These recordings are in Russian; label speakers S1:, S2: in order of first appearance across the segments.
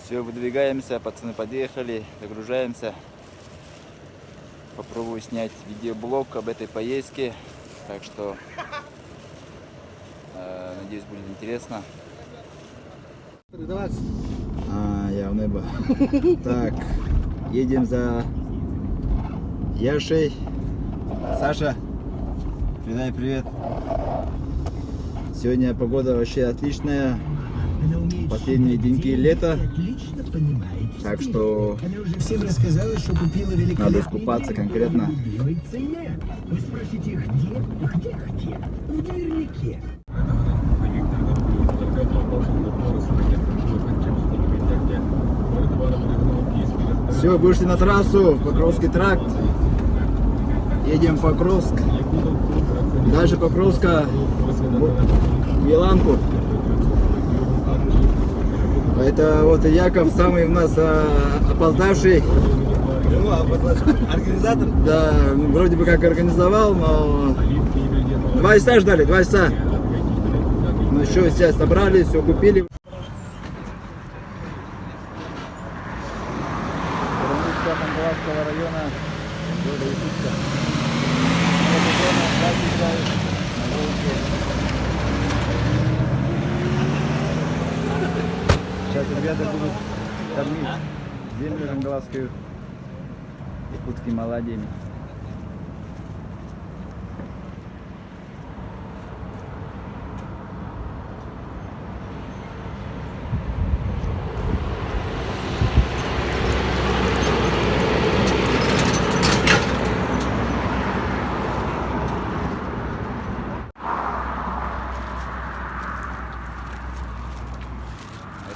S1: Все, выдвигаемся, пацаны подъехали, загружаемся. Попробую снять видеоблог об этой поездке, так что надеюсь, будет интересно. Я в небо. Так, едем за Яшей. Саша, передай привет. Сегодня погода вообще отличная. Последние деньки лета. Так что надо искупаться конкретно. Все, вышли на трассу, Покровский тракт. Едем в Покровск. Дальше Покровска в Еланку. Это вот Яков, самый у нас опоздавший. Организатор? Да, вроде бы как организовал, но 2 часа ждали, 2 часа. Ну еще сейчас собрали, все купили. Хангаласского района города Якутска. Сейчас ребята будут кормить землю хангаласскую якутскими оладьями.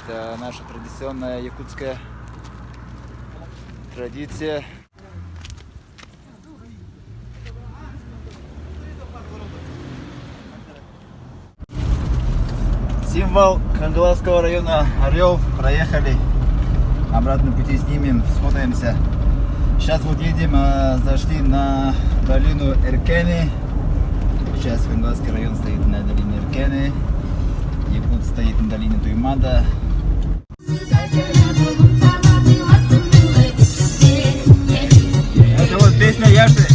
S1: Это наша традиционная якутская традиция. Символ Хангаласского района Орел. Проехали. Обратно пути снимем, сфотаемся. Сейчас вот едем, зашли на долину Эркени. Сейчас Хангаласский район стоит на долине Эркени. Якут стоит на долине Туймада. Это вот песня Яши.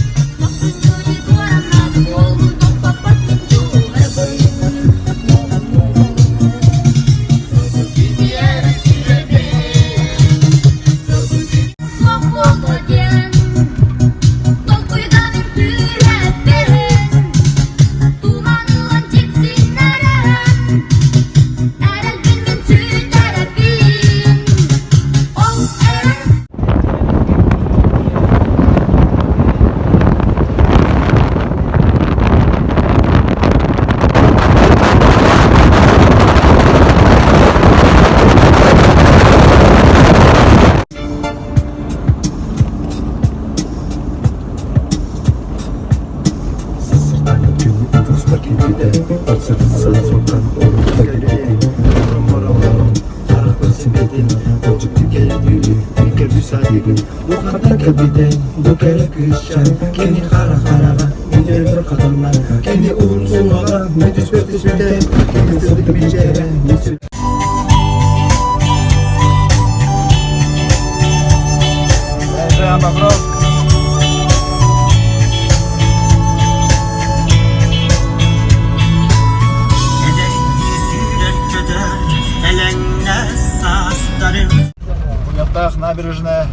S1: Набережная,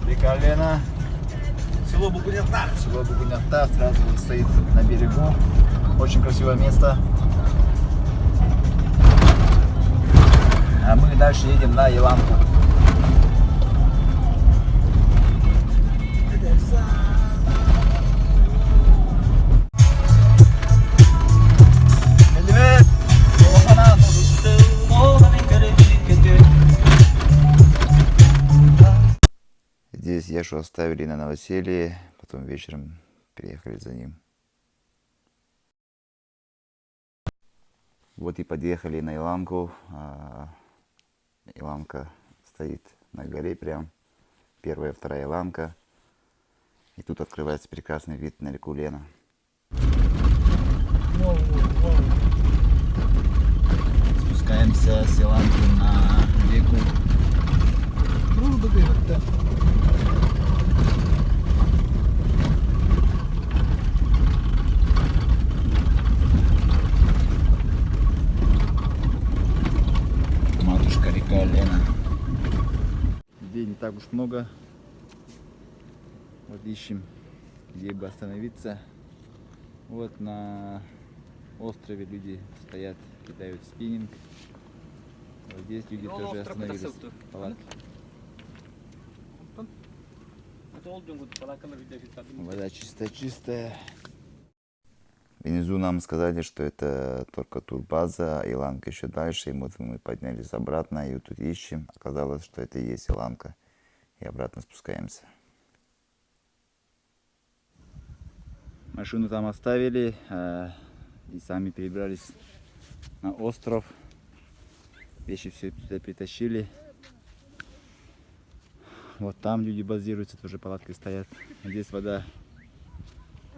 S1: река Лена. Село Бугунятах. Село Бугунятах сразу стоит на берегу. Очень красивое место. А мы дальше едем на Еланку. Здесь Яшу оставили на новоселье, потом вечером приехали за ним. Вот и подъехали на Еланку. Еланка стоит на горе прям. Первая, вторая Еланка. И тут открывается прекрасный вид на реку Лена. Спускаемся с Еланки на реку колено. Людей не так уж много. Вот ищем, где бы остановиться. Вот на острове люди стоят, кидают спиннинг. Вот здесь люди тоже остановились. Палатки. Вода чистая. Внизу нам сказали, что это только турбаза, а Иланка еще дальше. И вот мы поднялись обратно, и вот тут ищем. Оказалось, что это и есть Иланка. И обратно спускаемся. Машину там оставили и сами перебрались на остров. Вещи все сюда притащили. Вот там люди базируются, тоже палатки стоят. Здесь вода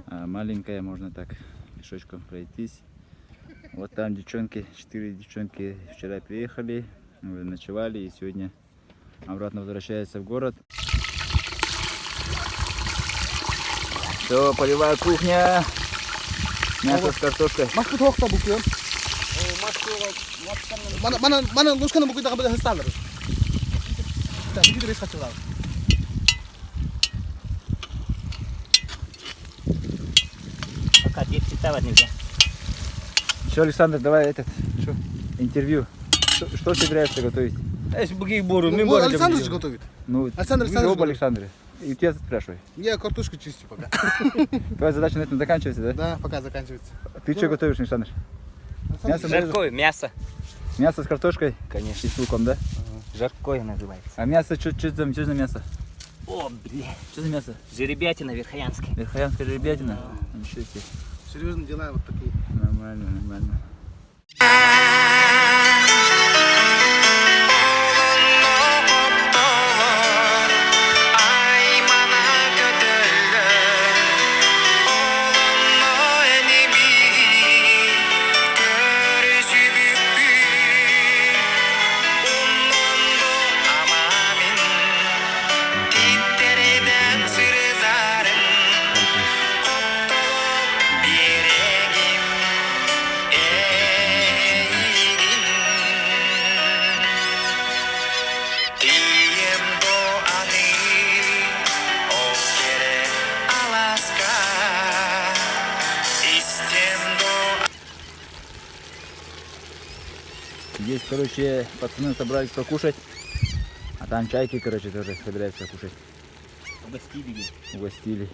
S1: маленькая, можно так пешочком пройтись. Вот там девчонки, 4 девчонки вчера приехали, ночевали и сегодня обратно возвращаются в город. Все, полевая кухня. Мясо с картошкой.
S2: Masku tohta bukuyor. Mana Luskana bukuyor da kabul hasta alırız. Tabii ki de beş kaçırlar.
S3: Пока детки ставят нельзя.
S1: Все, Александр, давай интервью. Что собираешься готовить?
S3: Буги буру, мы
S2: Bu Alexander же готовит.
S1: Ну,
S2: Александр,
S1: вы оба Александры. И тебя спрашивай.
S2: Я картошку чистю пока.
S1: Твоя задача на этом заканчивается, да?
S2: Да, пока заканчивается.
S1: Ты что готовишь, Александр? Мясо,
S3: Жаркое мясо.
S1: мясо с картошкой
S3: Конечно.
S1: и с луком, да?
S3: Жаркое называется.
S1: А мясо, что за мясо?
S3: О, блин.
S1: Что за мясо?
S3: Жеребятина верхоянская.
S1: Верхоянская жеребятина? Ничего себе.
S2: Серьезные дела вот такие.
S1: Нормально. Здесь, короче, пацаны собрались покушать, а там чайки, короче, тоже собираются кушать. Угостили.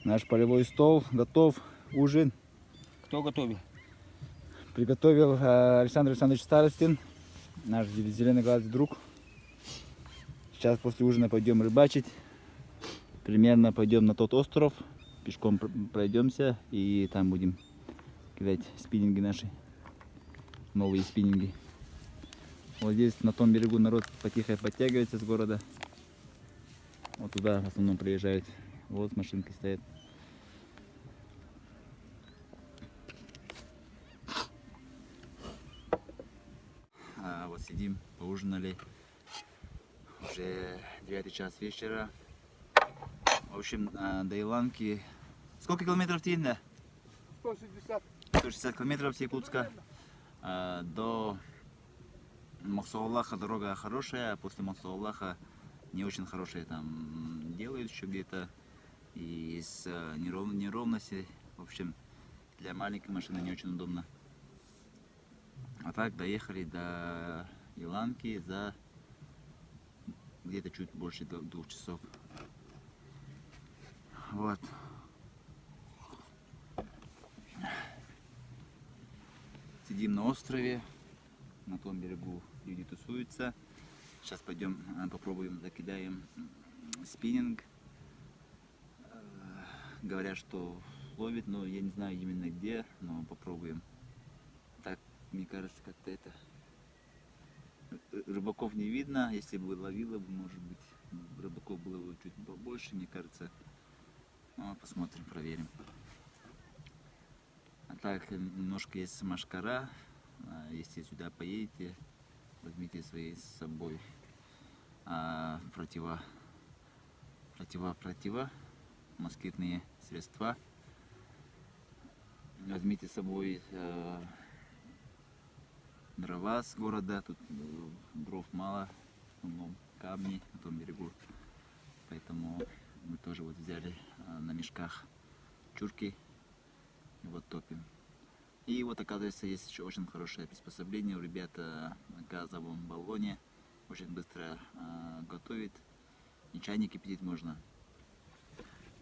S1: Наш полевой стол готов, ужин.
S3: Кто готовил?
S1: Приготовил Александр Александрович Старостин, наш зеленоглазый друг. Сейчас после ужина пойдем рыбачить. Примерно пойдем на тот остров, пешком пройдемся и там будем кидать спиннинги наши. Новые спиннинги. Вот здесь на том берегу народ потихо подтягивается с города. Вот туда в основном приезжают. Вот машинки стоят. Вот сидим, поужинали. Уже 9 час вечера. В общем, до Иланки. Сколько километров тебе?
S2: 160.
S1: 160 километров с Якутска. До Махсуаллаха дорога хорошая, а после Махсуаллаха не очень хорошая. Там делают еще где-то и из неровности. В общем, для маленькой машины не очень удобно. А так доехали до Иланки за где-то чуть больше 2 часов. Вот. Сидим на острове, на том берегу люди тусуются. Сейчас пойдем попробуем, закидаем спиннинг. Говорят, что ловит, но я не знаю именно где, но попробуем. Так, мне кажется, как-то это... Рыбаков не видно, если бы ловило, может быть, рыбаков было бы чуть побольше, мне кажется. Ну, посмотрим, проверим. А так, немножко есть машкара. Если сюда поедете, возьмите свои с собой протива москитные средства. Возьмите с собой дрова с города, тут дров мало, в основном камни на том берегу. Поэтому мы тоже вот взяли на мешках чурки и вот топим. И вот оказывается есть еще очень хорошее приспособление у ребят на газовом баллоне. Очень быстро готовит, и чайник кипятить можно.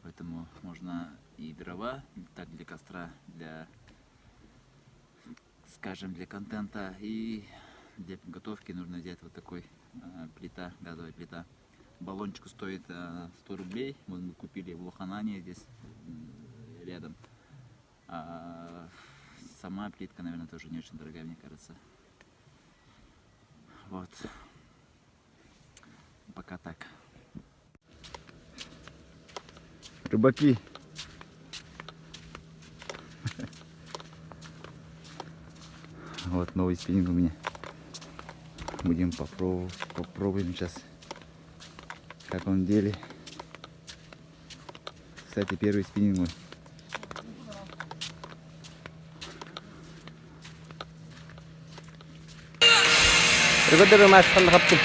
S1: Поэтому можно и дрова, так для костра, для, скажем, для контента, и для готовки нужно взять вот такой плита, газовая плита. Баллончик стоит 100 рублей, вот мы купили в Лоханане, здесь рядом. А сама плитка, наверное, тоже не очень дорогая, мне кажется. Вот. Пока так. Рыбаки. Вот новый спиннинг у меня. Будем попробуем сейчас, как он в деле. Кстати, первый спиннинг мой.
S3: Рыбадыры машқанды қаптым.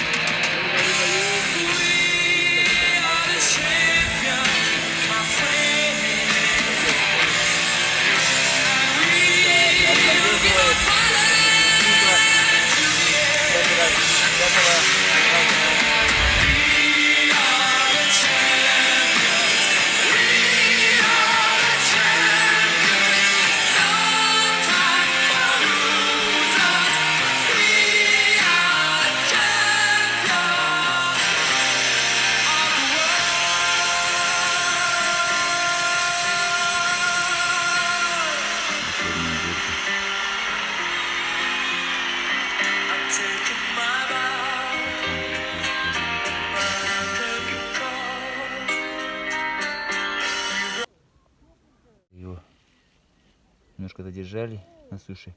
S1: Его немножко задержали на суше.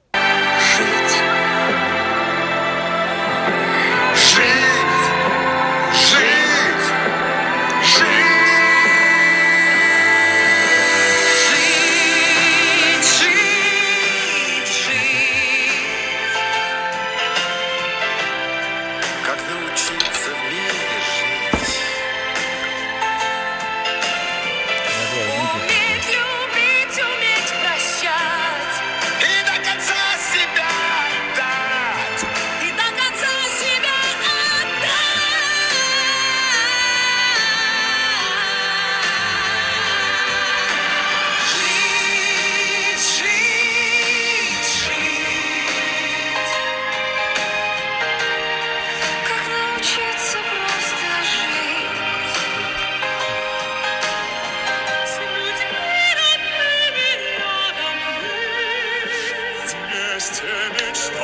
S4: Как научиться в мире жить?
S5: Уметь любить, уметь прощать,
S4: И до конца себя отдать.
S5: и до конца себя отдать. Жить, жить, жить. Как научиться просто жить с людьми родными рядом быть,
S4: Вместе мечтать.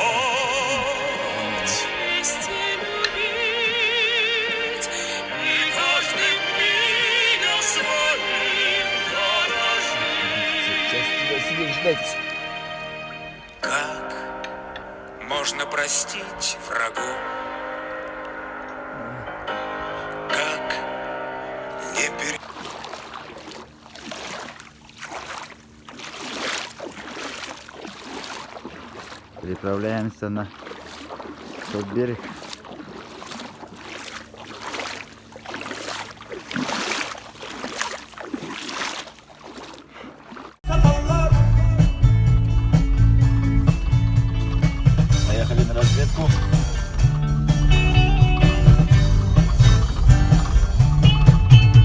S5: вместе любить и каждым мигом своим дорожить.
S3: Сейчас тебя сидеть ждать.
S4: Как можно простить врагу? Как не пере...
S1: Переправляемся на тот берег. Поехали на разведку.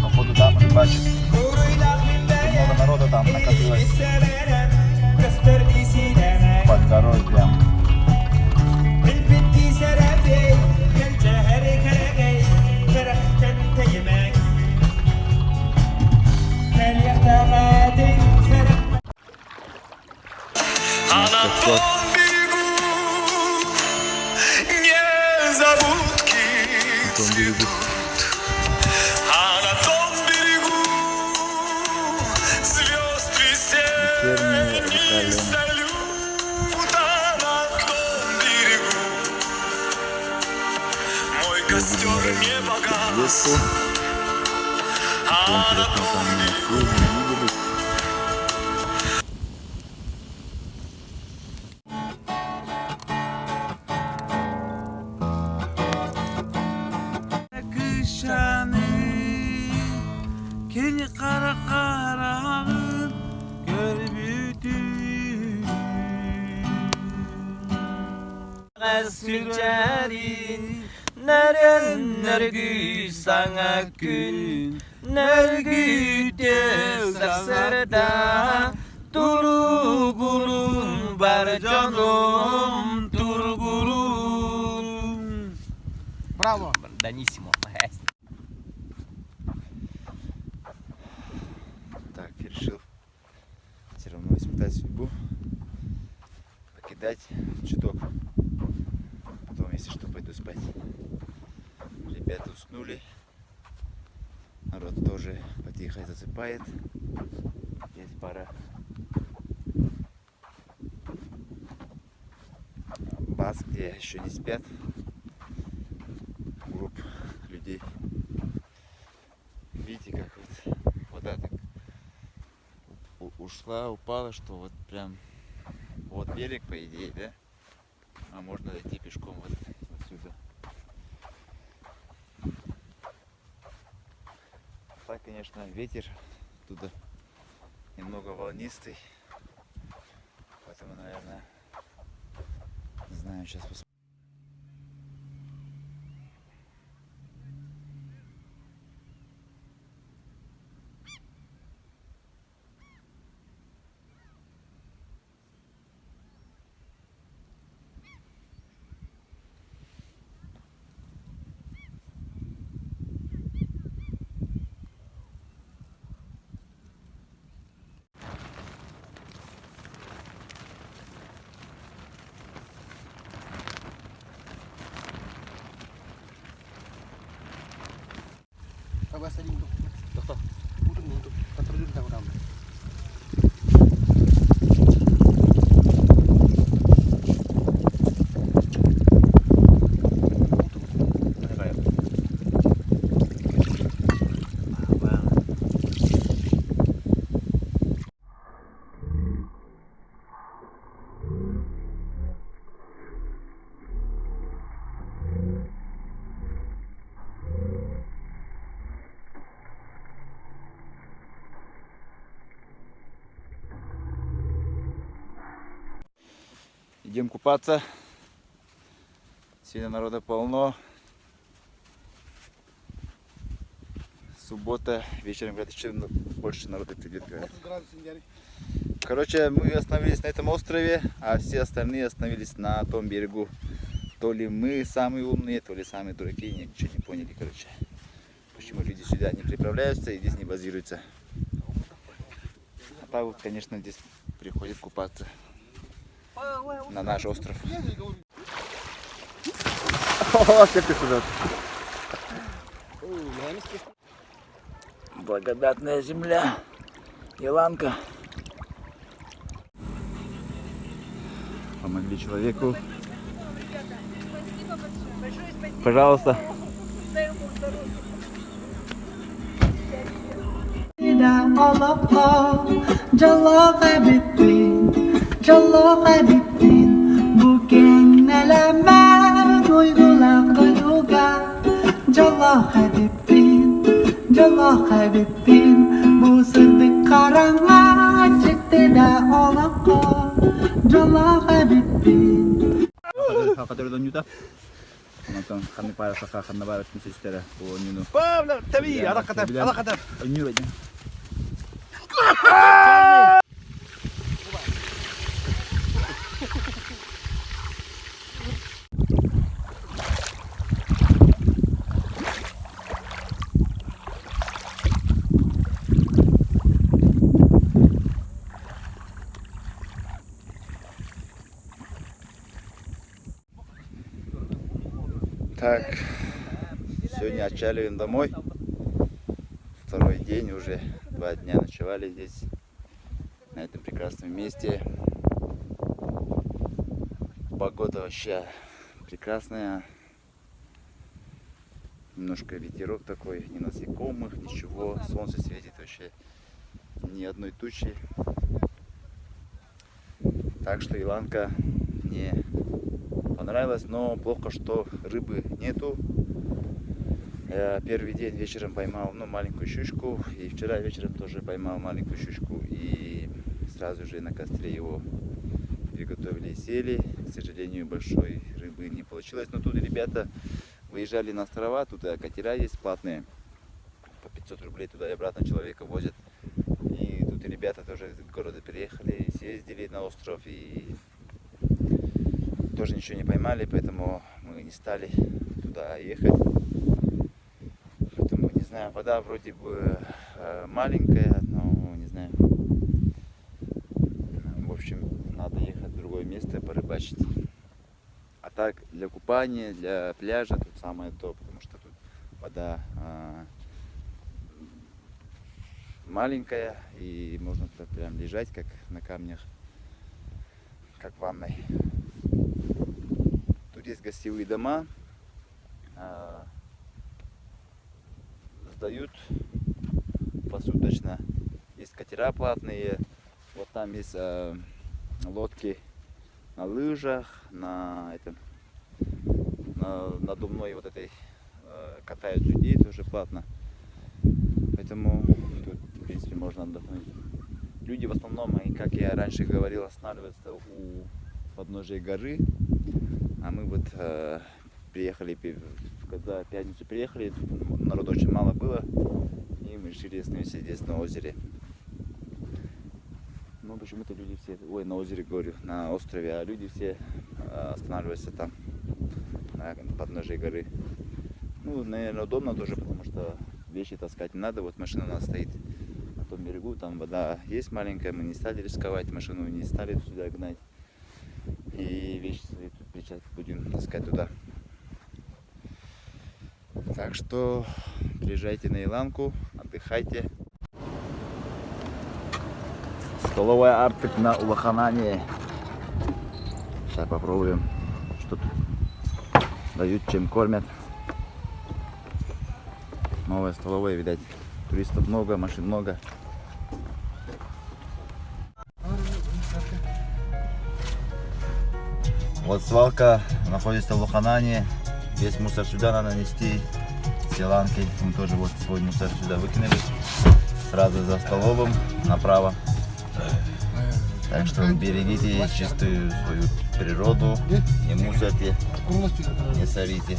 S1: Походу там рыбачат. Много народа там накопилось. Под горой прям.
S4: А на том берегу незабудки цветут. А на том берегу звезд весенний салют. А на том берегу мой костер не погас. А на том берегу
S3: 술자리 날은 날그 상하군 날 그때 싹살다 뚜루구름 바르전놈 뚜루구름
S2: Браво!
S3: Даниссимо, маэстро.
S1: Так, решил все равно испытать судьбу, покидать чуток. Потом, если что, пойду спать. Ребята уснули. Народ тоже потихо засыпает. Есть пара баз, где еще не спят. Групп людей. Видите, как вот вода так ушла, упала, что вот прям вот берег, по идее, да? А можно дойти пешком вот отсюда. Так, конечно, ветер туда немного волнистый. Поэтому, наверное, не знаю, сейчас посмотрим.
S2: Coba saling untuk. Untuk kantor dulu tahu kamu.
S1: Идем купаться. Сегодня народа полно. Суббота. Вечером, говорят, еще больше народа придет, говорят. Короче, мы остановились на этом острове, а все остальные остановились на том берегу. То ли мы самые умные, то ли самые дураки, ничего не поняли, короче. Почему люди сюда не приправляются и здесь не базируются. А так вот, конечно, здесь приходят купаться. На наш остров. О, как ты сюда. Благодатная земля. Иланка. Помогли человеку. Пожалуйста.
S6: Bugün neler duygular duyguga Jallah Habibin, Jallah Habibin Bu sırdık karanlığa çıktı da olakka Jallah Habibin
S1: Hakikaten juta. Nonton kami para saka kana barat ni sister ko nyuno.
S2: Pablo, tabi, ada kata.
S1: Nyu aja. Так, сегодня отчаливаем домой. Второй день, уже 2 дня ночевали здесь, на этом прекрасном месте. Погода вообще прекрасная. Немножко ветерок такой, ни насекомых, ничего. Солнце светит вообще, ни одной тучи. Так что Иланка мне понравилось, но плохо, что рыбы нету. Я первый день вечером поймал маленькую щучку, и вчера вечером тоже поймал маленькую щучку, и сразу же на костре его приготовили и съели. К сожалению, большой рыбы бы не получилось. Но тут ребята выезжали на острова, тут катера есть платные, по 500 рублей туда и обратно человека возят. И тут ребята тоже из города переехали, съездили на остров и тоже ничего не поймали, поэтому мы не стали туда ехать. Поэтому, не знаю, вода вроде бы маленькая, но не знаю. В общем, надо ехать в другое место порыбачить. А так, для купания, для пляжа тут самое то, потому что тут вода маленькая и можно туда прям лежать, как на камнях, как в ванной. Тут есть гостевые дома, сдают посуточно, есть катера платные, вот там есть лодки на лыжах, на надувной вот этой катают людей тоже платно, поэтому тут в принципе можно отдохнуть. Люди в основном, как я раньше говорил, останавливаются у подножия горы, а мы вот приехали, когда в пятницу приехали, тут народу очень мало было, и мы решили остановиться здесь на озере. Ну почему-то люди все, ой, на озере говорю, на острове, а люди все останавливаются там, на подножии горы. Ну, наверное, удобно тоже, потому что вещи таскать не надо, вот машина у нас стоит на том берегу, там вода есть маленькая, мы не стали рисковать, машину не стали сюда гнать. И вещи свои тут сейчас будем таскать туда. Так что приезжайте на Иланку, отдыхайте. Столовая Артек на Улаханане. Сейчас попробуем, что тут дают, чем кормят. Новая столовая, видать, туристов много, машин много. Вот свалка находится в Улаханане. Весь мусор сюда надо нести с Иланки. Мы тоже вот свой мусор сюда выкинули. Сразу за столовым направо. Так что берегите чистую свою природу, не мусорьте, не сорите.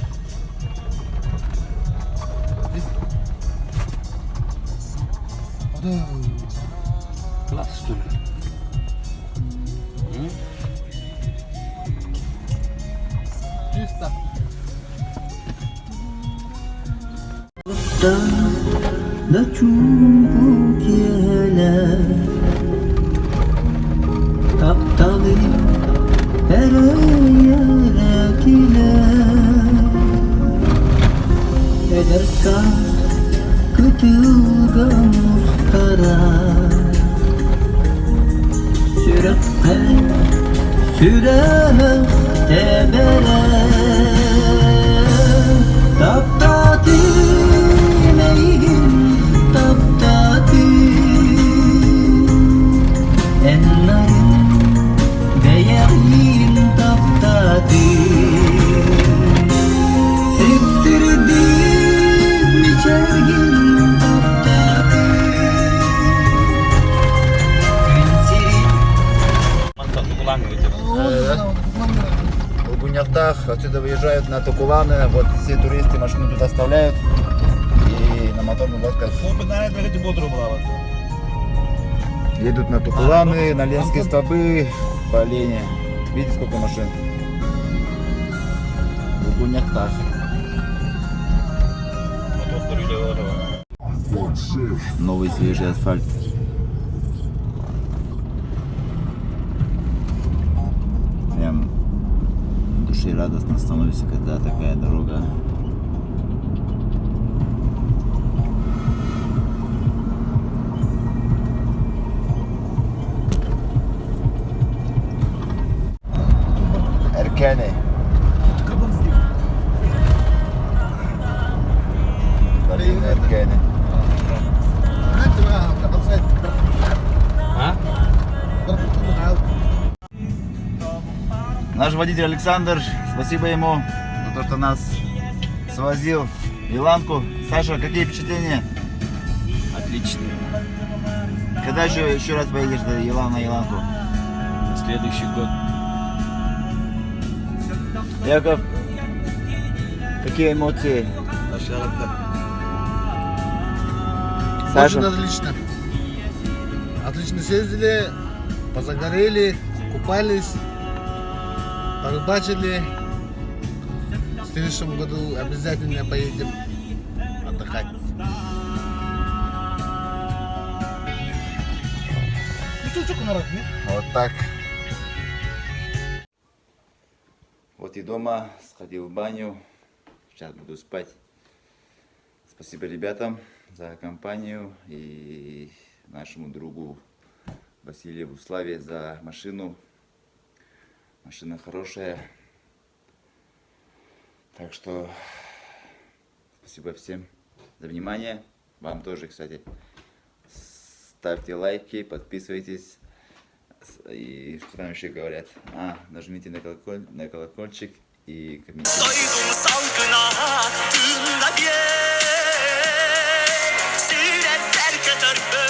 S2: Чисто.
S6: Da çubuk yeler Taptalı her yere giler Edersen kütülgen ustara Süre tebere Taptalı
S1: В Гуньяхдах отсюда выезжают на Токуланы, вот все туристы машину тут оставляют и на моторных лодках едут на Токуланы, на Ленские столбы, по Лене. Видите, сколько машин? В Гуньяхдах. Новый свежий асфальт. Прям душе радостно становится, когда такая дорога. Эркене. Долина Эркене. Наш водитель Александр, спасибо ему за то, что нас свозил в Иланку. Саша, какие впечатления?
S3: Отлично.
S1: Когда еще раз поедешь на Иланку?
S3: На следующий год.
S1: Яков, какие эмоции?
S2: Очень
S1: Саша?
S2: отлично. Отлично съездили, позагорели, купались, порыбачили. В следующем году обязательно поедем отдыхать.
S1: Вот так. Вот и дома, сходил в баню. Сейчас буду спать. Спасибо ребятам за компанию и нашему другу Василию Славе за машину. Машина хорошая. Так что спасибо всем за внимание. Вам тоже, кстати. Ставьте лайки, подписывайтесь. И что там еще говорят? Нажмите на колокольчик и комментируйте.
S5: Doydum salgına tığla diye Süretler kötörpü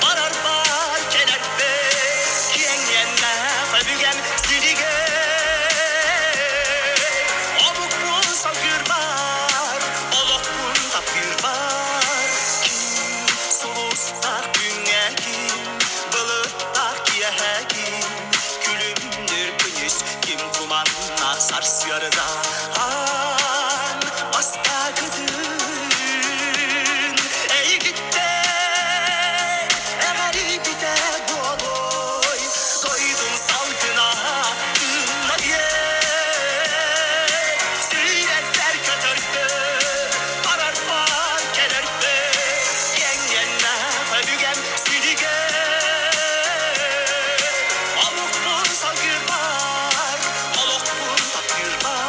S5: Barar bar kenerpe Kiyen yenme febügem silige Obuk bul salgır bar Olok bul takgır bar Kim sulus tak dünya kim Bılık tak kiyehe kim Külümdür künüz kim kumanla sars yarıda Han basta gıdın Ey gitte Eğer gide boloy Doydum salgına Dınla diye Süretler kötörpü Arar var kenerpe Yen yenle febügem silige Aluk bul salgır var Olok bul takgır var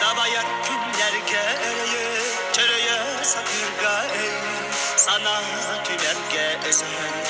S5: Dabayar günlerge ereye Tereye sakırga ey Sana tülerge eser